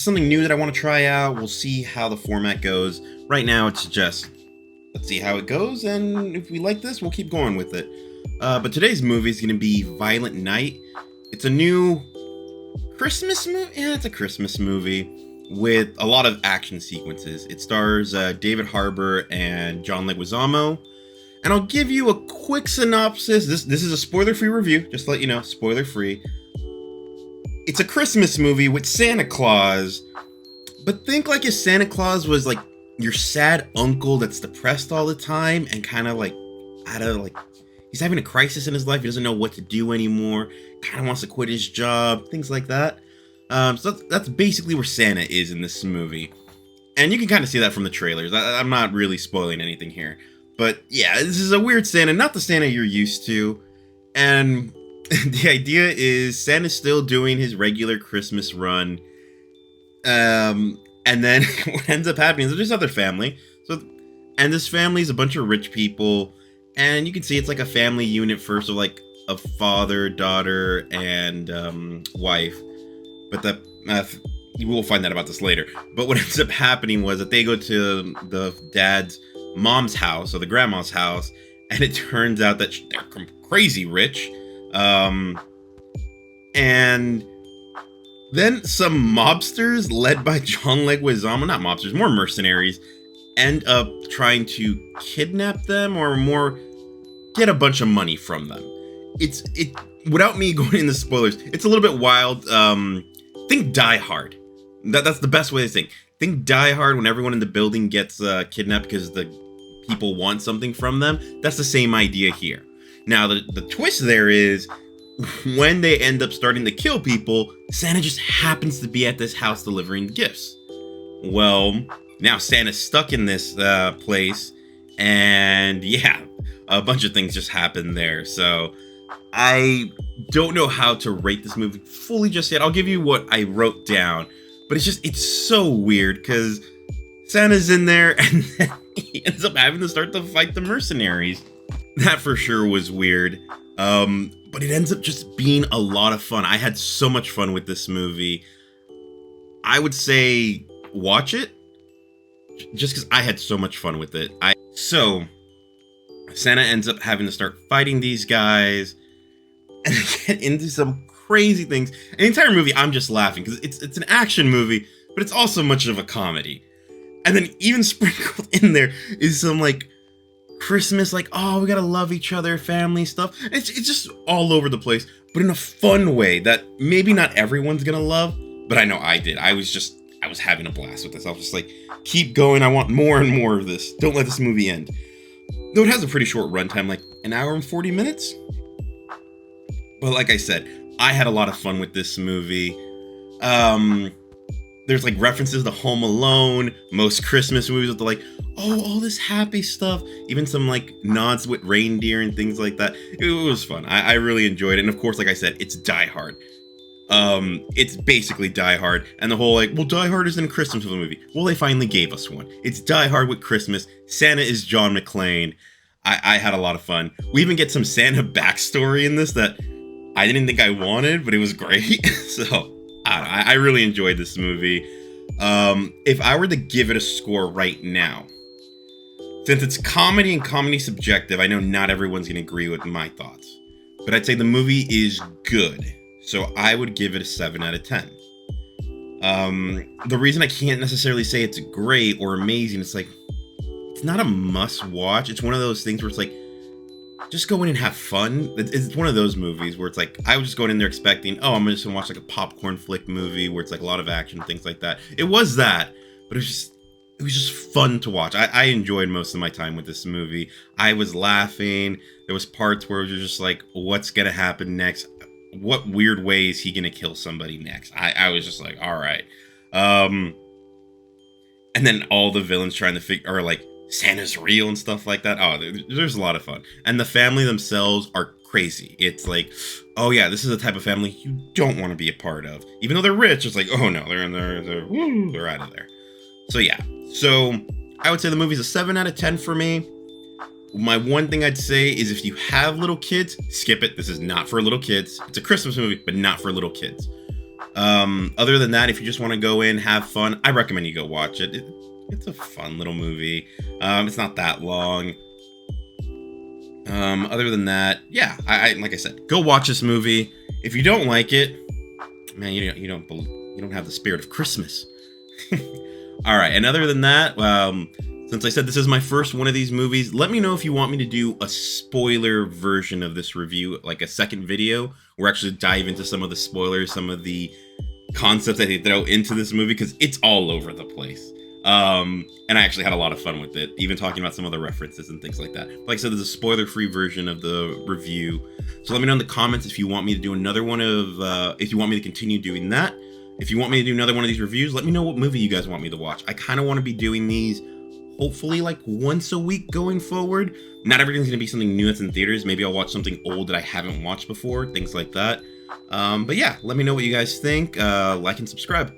Something new that I want to try out. We'll see how the format goes. Right now, it's just let's see how it goes, and if we like this, we'll keep going with it. But today's movie is going to be Violent Night. It's a new Christmas movie. Yeah, it's a Christmas movie with a lot of action sequences. It stars David Harbour and John Leguizamo. And I'll give you a quick synopsis. This is a spoiler-free review, just to let you know, spoiler-free. It's a Christmas movie with Santa Claus, but think like if Santa Claus was like your sad uncle that's depressed all the time and kind of like out of like he's having a crisis in his life. He doesn't know what to do anymore. Kind of wants to quit his job, things like that. So that's basically where Santa is in this movie, and you can kind of see that from the trailers. I'm not really spoiling anything here, but yeah, this is a weird Santa, not the Santa you're used to, and the idea is Santa's still doing his regular Christmas run. And then what ends up happening is there's this other family. And this family is a bunch of rich people. And you can see it's like a family unit first of like a father, daughter, and wife. But you will find out about this later. But what ends up happening was that they go to the dad's mom's house, or the grandma's house. And it turns out that they're crazy rich. And then some mobsters led by John Leguizamo, not mobsters, more mercenaries, end up trying to kidnap them or more get a bunch of money from them. It without me going into spoilers, it's a little bit wild. Think Die Hard. That's the best way to think. Think Die Hard when everyone in the building gets kidnapped because the people want something from them. That's the same idea here. Now, the twist there is when they end up starting to kill people, Santa just happens to be at this house delivering gifts. Well, now Santa's stuck in this place, and yeah, a bunch of things just happen there. So I don't know how to rate this movie fully just yet. I'll give you what I wrote down, but it's so weird because Santa's in there and then he ends up having to start to fight the mercenaries. That for sure was weird. But it ends up just being a lot of fun. I had so much fun with this movie. I would say watch it just because I had so much fun with it. So Santa ends up having to start fighting these guys and get into some crazy things. And the entire movie, I'm just laughing because it's an action movie, but it's also much of a comedy. And then even sprinkled in there is some like Christmas, like, oh, we gotta love each other, family stuff. It's just all over the place, but in a fun way that maybe not everyone's gonna love, but I know I did. I was having a blast with this. I was just like, keep going. I want more and more of this. Don't let this movie end. Though it has a pretty short runtime, like an hour and 40 minutes. But like I said, I had a lot of fun with this movie. There's like references to Home Alone, most Christmas movies with the like, oh, all this happy stuff, even some like nods with reindeer and things like that. It was fun. I really enjoyed it. And of course, like I said, it's Die Hard. It's basically Die Hard. And the whole like, well, Die Hard isn't a Christmas movie. Well, they finally gave us one. It's Die Hard with Christmas. Santa is John McClane. I had a lot of fun. We even get some Santa backstory in this that I didn't think I wanted, but it was great. So I really enjoyed this movie. If I were to give it a score right now, since it's comedy and comedy subjective, I know not everyone's going to agree with my thoughts, but I'd say the movie is good. So I would give it a 7 out of 10. The reason I can't necessarily say it's great or amazing, it's like, it's not a must watch. It's one of those things where it's like, just go in and have fun. It's one of those movies where it's like, I was just going in there expecting, oh, I'm just gonna watch like a popcorn flick movie where it's like a lot of action, things like that. It was that, but it was just fun to watch. I enjoyed most of my time with this movie. I was laughing. There was parts where it was just like, what's gonna happen next? What weird way is he gonna kill somebody next? I was just like, all right. And then all the villains trying to figure, or like, Santa's real and stuff like that. Oh, there's a lot of fun. And the family themselves are crazy. It's like, oh yeah, this is the type of family you don't want to be a part of. Even though they're rich, it's like, oh no, they're out of there. So yeah. So I would say the movie's a 7 out of 10 for me. My one thing I'd say is if you have little kids, skip it. This is not for little kids. It's a Christmas movie, but not for little kids. Other than that, if you just want to go in, have fun, I recommend you go watch it. It's a fun little movie. It's not that long. Other than that, yeah, I like I said, go watch this movie. If you don't like it, man, you don't have the spirit of Christmas. All right, and other than that, since I said this is my first one of these movies, let me know if you want me to do a spoiler version of this review, like a second video, where I actually dive into some of the spoilers, some of the concepts that they throw into this movie, because it's all over the place. And I actually had a lot of fun with it, even talking about some of the references and things like that. Like I said, there's a spoiler-free version of the review. So let me know in the comments if you want me to do another one of, if you want me to continue doing that. If you want me to do another one of these reviews, let me know what movie you guys want me to watch. I kind of want to be doing these hopefully like once a week going forward. Not everything's going to be something new that's in theaters. Maybe I'll watch something old that I haven't watched before, things like that. But yeah, let me know what you guys think. Like and subscribe.